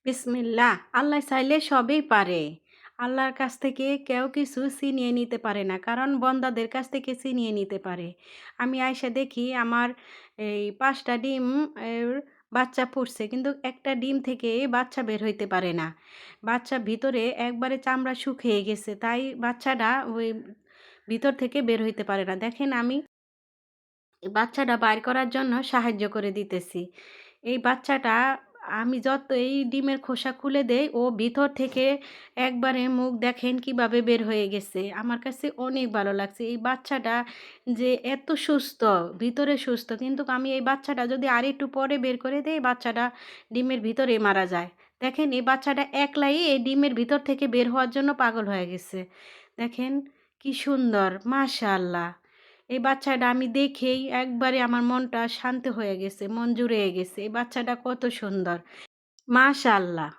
বিসমিল্লাহ। আল্লাহ চাইলে সবই পারে। আল্লাহর কাছ থেকে কেউ কিছু ছিনিয়ে নিতে পারে না। কারণ বান্দাদের কাছ থেকে ছিনিয়ে নিতে পারে। আমি আইসা দেখি আমার এই ৫ টা ডিম এর বাচ্চা ফুটছে। কিন্তু একটা ডিম থেকে বাচ্চা বের হইতে পারে না। বাচ্চা ভিতরে একবারে চামড়া শুকিয়ে গেছে। তাই বাচ্চাটা ওই ভিতর থেকে বের হইতে পারে না। দেখেন আমি বাচ্চাটা বাইর করার জন্য সাহায্য করে দিতেছি। এই বাচ্চাটা আমি যত এই ডিমের খোসা খুলে দেই, ও ভিতর থেকে একবারে মুখ দেখেন কিভাবে বের হয়ে গেছে। আমার কাছে অনেক ভালো লাগছে। এই বাচ্চাটা যে এত সুস্থ, ভিতরে সুস্থ। কিন্তু আমি এই বাচ্চাটা যদি আরেকটু পরে বের করে দেই, বাচ্চাটা ডিমের ভিতরেই মারা যায়। দেখেন এই বাচ্চাটা একলাই এই ডিমের ভিতর থেকে বের হওয়ার জন্য পাগল হয়ে গেছে। দেখেন কি সুন্দর! মাশাআল্লাহ! এই বাচ্চাটা আমি দেখেই একবারে আমার মনটা শান্ত হয়ে গেছে, মন জুড়িয়ে গেছে। এই বাচ্চাটা কত সুন্দর! মাশাআল্লাহ!